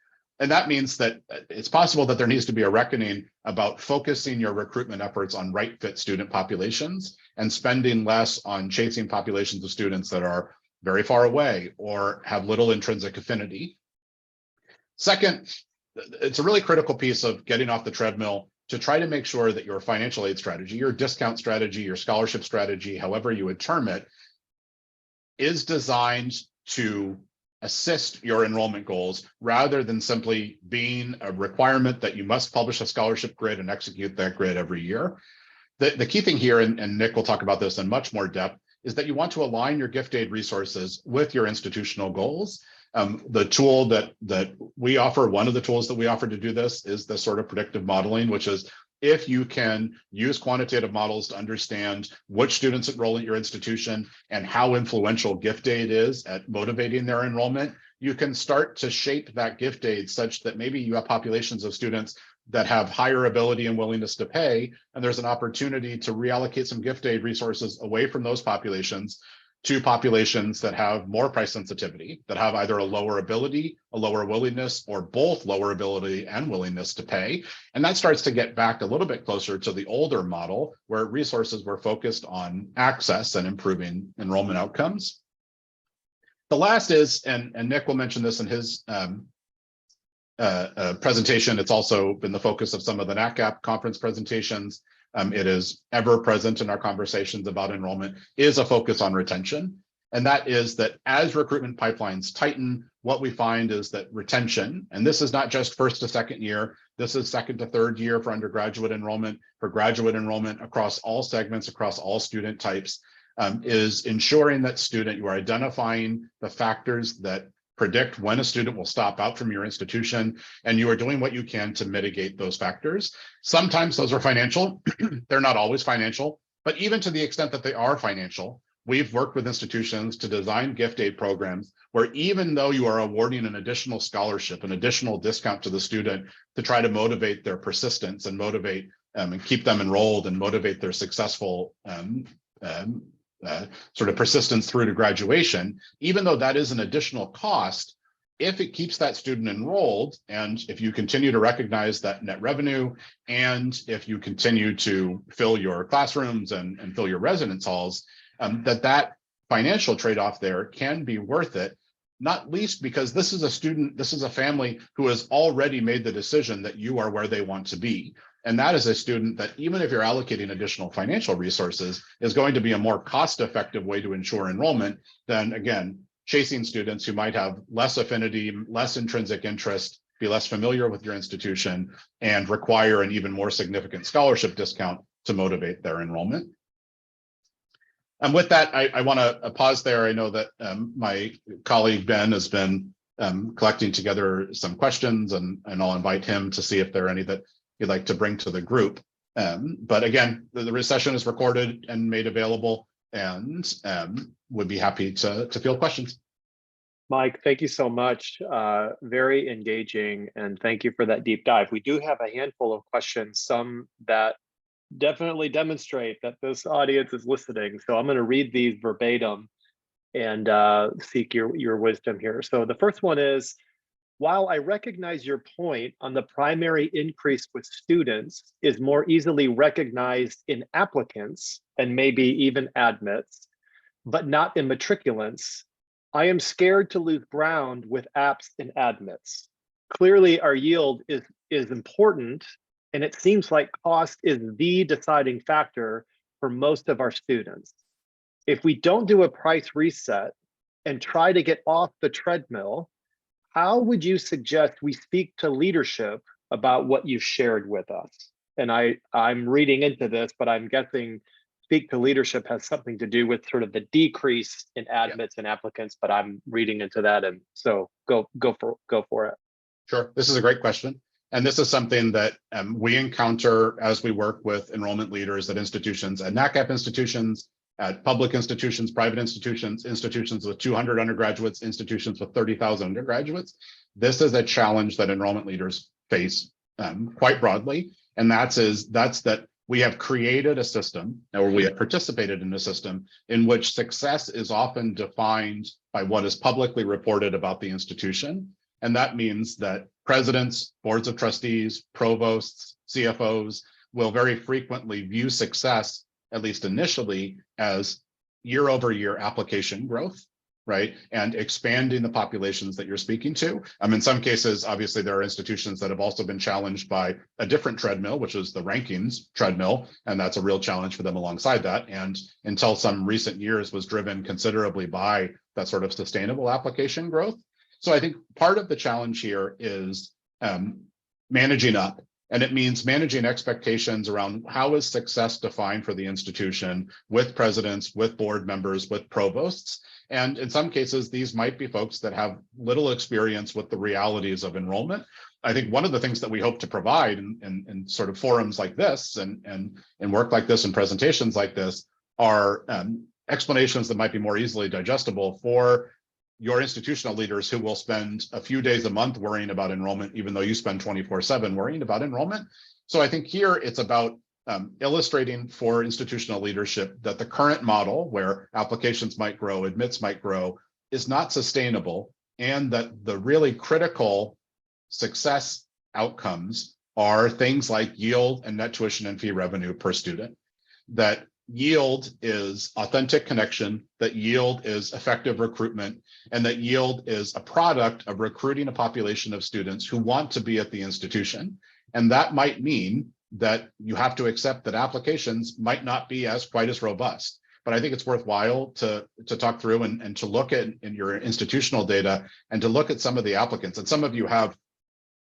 And that means that it's possible that there needs to be a reckoning about focusing your recruitment efforts on right fit student populations and spending less on chasing populations of students that are very far away or have little intrinsic affinity. Second, it's a really critical piece of getting off the treadmill to try to make sure that your financial aid strategy, your discount strategy, your scholarship strategy, however you would term it, is designed to assist your enrollment goals rather than simply being a requirement that you must publish a scholarship grid and execute that grid every year. The key thing here, and Nick will talk about this in much more depth, is that you want to align your gift aid resources with your institutional goals. The tool that we offer, one of the tools that we offer to do this is the sort of predictive modeling, which is if you can use quantitative models to understand which students enroll at your institution and how influential gift aid is at motivating their enrollment, you can start to shape that gift aid such that maybe you have populations of students that have higher ability and willingness to pay, and there's an opportunity to reallocate some gift aid resources away from those populations to populations that have more price sensitivity, that have either a lower ability, a lower willingness, or both lower ability and willingness to pay. And that starts to get back a little bit closer to the older model where resources were focused on access and improving enrollment outcomes. The last is, and Nick will mention this in his presentation, it's also been the focus of some of the NACCAP conference presentations. It is ever present in our conversations about enrollment, is a focus on retention. And that is that as recruitment pipelines tighten, what we find is that retention, and this is not just first to second year, this is second to third year for undergraduate enrollment, for graduate enrollment across all segments, across all student types, is ensuring that you are identifying the factors that predict when a student will stop out from your institution, and you are doing what you can to mitigate those factors. Sometimes those are financial. They're not always financial, but even to the extent that they are financial, we've worked with institutions to design gift aid programs where even though you are awarding an additional scholarship, an additional discount to the student to try to motivate their persistence and motivate and keep them enrolled and motivate their successful sort of persistence through to graduation, even though that is an additional cost, if it keeps that student enrolled, and if you continue to recognize that net revenue, and if you continue to fill your classrooms and fill your residence halls, that financial trade-off there can be worth it, not least because this is a family who has already made the decision that you are where they want to be. And that is a student that even if you're allocating additional financial resources is going to be a more cost-effective way to ensure enrollment than, again, chasing students who might have less affinity, less intrinsic interest, be less familiar with your institution, and require an even more significant scholarship discount to motivate their enrollment. And with that, I want to pause there. I know that my colleague Ben has been collecting together some questions, and I'll invite him to see if there are any that you'd like to bring to the group. But again, the session is recorded and made available, and would be happy to field questions. Mike, thank you so much. Very engaging, and thank you for that deep dive. We do have a handful of questions, some that definitely demonstrate that this audience is listening. So I'm going to read these verbatim and seek your wisdom here. So the first one is, while I recognize your point on the primary increase with students is more easily recognized in applicants and maybe even admits, but not in matriculants, I am scared to lose ground with apps and admits. Clearly, our yield is important, and it seems like cost is the deciding factor for most of our students. If we don't do a price reset and try to get off the treadmill, how would you suggest we speak to leadership about what you shared with us? And I'm reading into this, but I'm guessing speak to leadership has something to do with sort of the decrease in admits and applicants, but I'm reading into that. And so go for it. Sure, this is a great question. And this is something that we encounter as we work with enrollment leaders at institutions, at NACCAP institutions, at public institutions, private institutions, institutions with 200 undergraduates, institutions with 30,000 undergraduates. This is a challenge that enrollment leaders face quite broadly. And that's that we have created a system, or we have participated in a system in which success is often defined by what is publicly reported about the institution. And that means that presidents, boards of trustees, provosts, CFOs will very frequently view success, at least initially, as year-over-year application growth, right? And expanding the populations that you're speaking to. In some cases, obviously, there are institutions that have also been challenged by a different treadmill, which is the rankings treadmill, and that's a real challenge for them alongside that. And until some recent years was driven considerably by that sort of sustainable application growth. So I think part of the challenge here is managing up. And it means managing expectations around how is success defined for the institution with presidents, with board members, with provosts. And in some cases, these might be folks that have little experience with the realities of enrollment. I think one of the things that we hope to provide in sort of forums like this and work like this and presentations like this are explanations that might be more easily digestible for your institutional leaders who will spend a few days a month worrying about enrollment, even though you spend 24/7 worrying about enrollment. So I think here it's about illustrating for institutional leadership that the current model where applications might grow, admits might grow, is not sustainable, and that the really critical success outcomes are things like yield and net tuition and fee revenue per student. That yield is authentic connection, that yield is effective recruitment, and that yield is a product of recruiting a population of students who want to be at the institution. And that might mean that you have to accept that applications might not be quite as robust. But I think it's worthwhile to talk through and to look at in your institutional data and to look at some of the applicants. And some of you have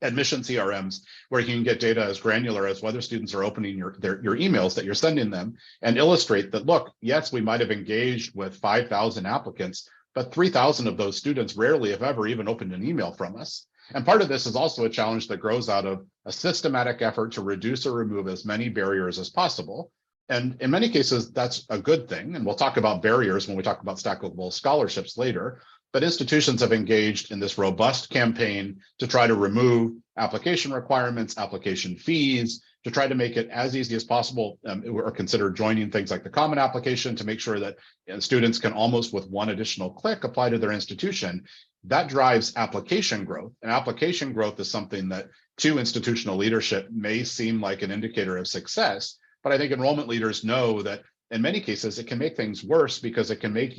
admission CRMs where you can get data as granular as whether students are opening your emails that you're sending them and illustrate that, look, yes, we might have engaged with 5,000 applicants, but 3,000 of those students rarely, if ever, even opened an email from us. And part of this is also a challenge that grows out of a systematic effort to reduce or remove as many barriers as possible. And in many cases, that's a good thing. And we'll talk about barriers when we talk about stackable scholarships later. But institutions have engaged in this robust campaign to try to remove application requirements, application fees, to try to make it as easy as possible, or consider joining things like the Common Application to make sure that students can almost with one additional click apply to their institution. That drives application growth. And application growth is something that to institutional leadership may seem like an indicator of success, but I think enrollment leaders know that in many cases, it can make things worse because it can make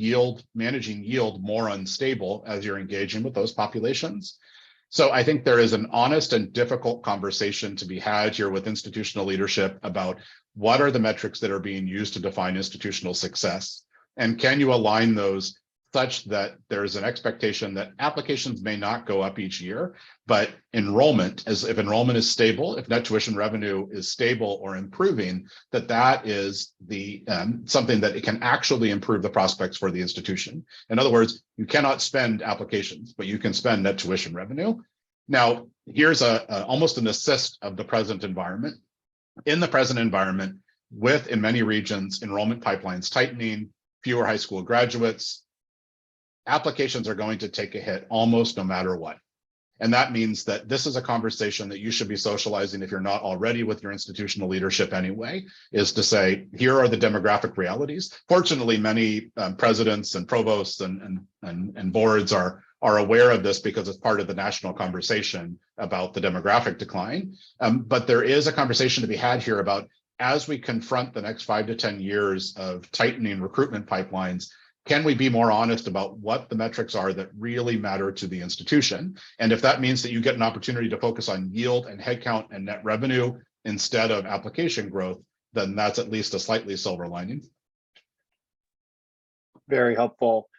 managing yield more unstable as you're engaging with those populations. So I think there is an honest and difficult conversation to be had here with institutional leadership about what are the metrics that are being used to define institutional success, and can you align those such that there's an expectation that applications may not go up each year, but enrollment, as if enrollment is stable, if net tuition revenue is stable or improving, that is the something that it can actually improve the prospects for the institution. In other words, you cannot spend applications, but you can spend net tuition revenue. Now, here's almost an assist of the present environment. In the present environment, with in many regions enrollment pipelines tightening, fewer high school graduates, applications are going to take a hit almost no matter what. And that means that this is a conversation that you should be socializing if you're not already with your institutional leadership anyway, is to say, here are the demographic realities. Fortunately, many presidents and provosts and boards are aware of this because it's part of the national conversation about the demographic decline. But there is a conversation to be had here about, as we confront the next 5 to 10 years of tightening recruitment pipelines, can we be more honest about what the metrics are that really matter to the institution? And if that means that you get an opportunity to focus on yield and headcount and net revenue instead of application growth, then that's at least a slightly silver lining. Very helpful.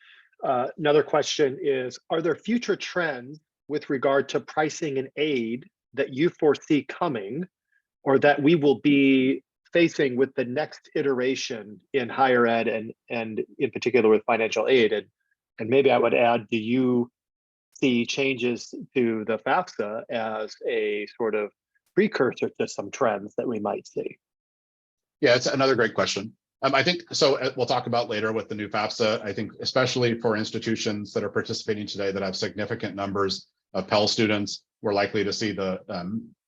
Another question is, are there future trends with regard to pricing and aid that you foresee coming, or that we will be facing with the next iteration in higher ed and in particular with financial aid? And maybe I would add, do you see changes to the FAFSA as a sort of precursor to some trends that we might see? Yeah, it's another great question. I think so. We'll talk about later with the new FAFSA. I think especially for institutions that are participating today that have significant numbers of Pell students, we're likely to see the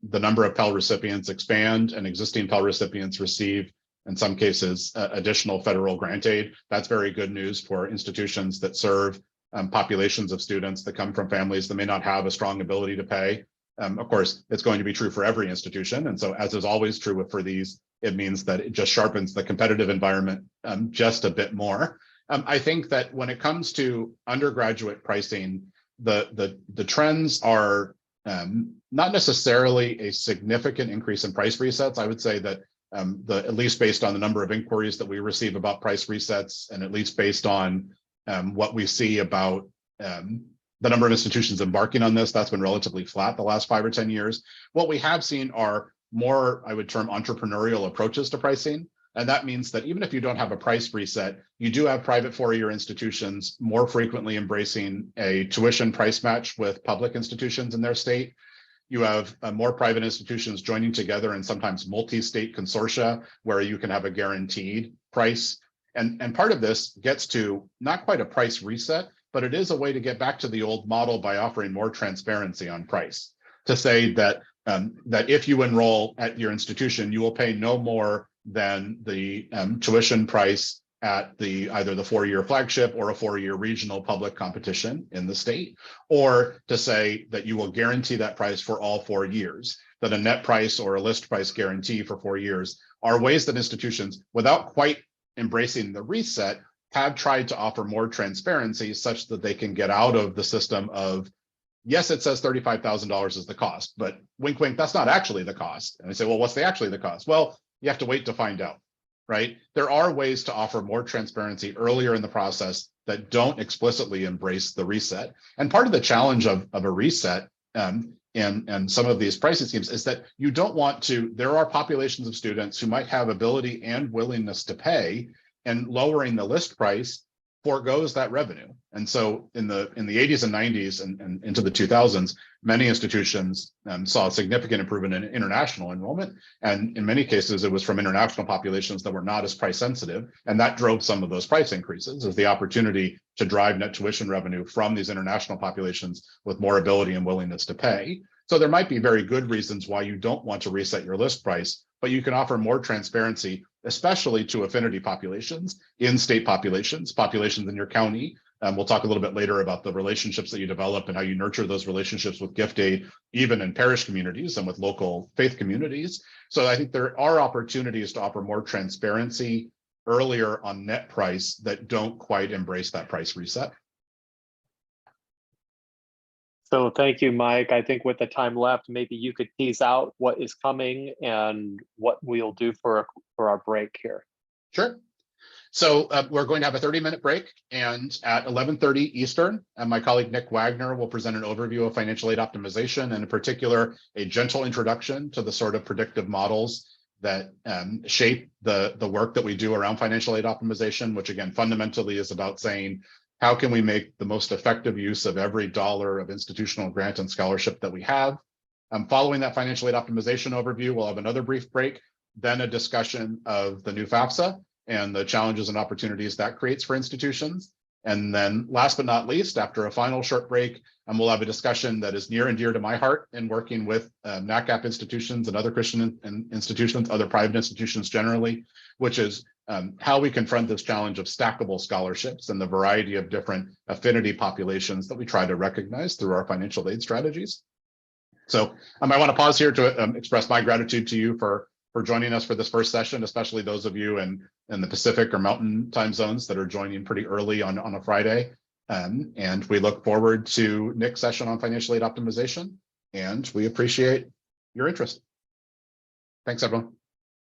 number of Pell recipients expand and existing Pell recipients receive, in some cases, additional federal grant aid. That's very good news for institutions that serve populations of students that come from families that may not have a strong ability to pay. Of course, it's going to be true for every institution. And so as is always true for these, it means that it just sharpens the competitive environment just a bit more. I think that when it comes to undergraduate pricing, the trends are not necessarily a significant increase in price resets. I would say that at least based on the number of inquiries that we receive about price resets, and at least based on what we see about the number of institutions embarking on this, that's been relatively flat the last 5 or 10 years. What we have seen are more, I would term, entrepreneurial approaches to pricing. And that means that even if you don't have a price reset, you do have private four-year institutions more frequently embracing a tuition price match with public institutions in their state. You have more private institutions joining together and sometimes multi-state consortia where you can have a guaranteed price. And part of this gets to not quite a price reset, but it is a way to get back to the old model by offering more transparency on price. To say that that if you enroll at your institution, you will pay no more than the tuition price at either the four-year flagship or a four-year regional public competition in the state, or to say that you will guarantee that price for all 4 years, that a net price or a list price guarantee for 4 years are ways that institutions, without quite embracing the reset, have tried to offer more transparency such that they can get out of the system of, yes, it says $35,000 is the cost, but wink, wink, that's not actually the cost. And I say, well, what's actually the cost? Well, you have to wait to find out, right? There are ways to offer more transparency earlier in the process that don't explicitly embrace the reset. And part of the challenge of a reset and some of these pricing schemes is that you don't want to, there are populations of students who might have ability and willingness to pay, and lowering the list price foregoes that revenue. And so in the 80s and 90s and into the 2000s, many institutions saw a significant improvement in international enrollment. And in many cases, it was from international populations that were not as price sensitive. And that drove some of those price increases as the opportunity to drive net tuition revenue from these international populations with more ability and willingness to pay. So there might be very good reasons why you don't want to reset your list price, but you can offer more transparency, especially to affinity populations, in-state populations in your county. We'll talk a little bit later about the relationships that you develop and how you nurture those relationships with gift aid, even in parish communities and with local faith communities. So I think there are opportunities to offer more transparency earlier on net price that don't quite embrace that price reset. So thank you, Mike. I think with the time left, maybe you could tease out what is coming and what we'll do for our break here. Sure. So we're going to have a 30-minute break, and at 11:30 Eastern, my colleague Nick Wagner will present an overview of financial aid optimization, and in particular, a gentle introduction to the sort of predictive models that shape the work that we do around financial aid optimization, which again, fundamentally is about saying, how can we make the most effective use of every dollar of institutional grant and scholarship that we have? Following that financial aid optimization overview, we'll have another brief break, then a discussion of the new FAFSA and the challenges and opportunities that creates for institutions. And then last but not least, after a final short break, we'll have a discussion that is near and dear to my heart in working with NACCAP institutions and other Christian institutions, other private institutions generally, which is how we confront this challenge of stackable scholarships and the variety of different affinity populations that we try to recognize through our financial aid strategies. So I want to pause here to express my gratitude to you for joining us for this first session, especially those of you in the Pacific or Mountain time zones that are joining pretty early on a Friday. And we look forward to Nick's session on financial aid optimization, and we appreciate your interest. Thanks, everyone.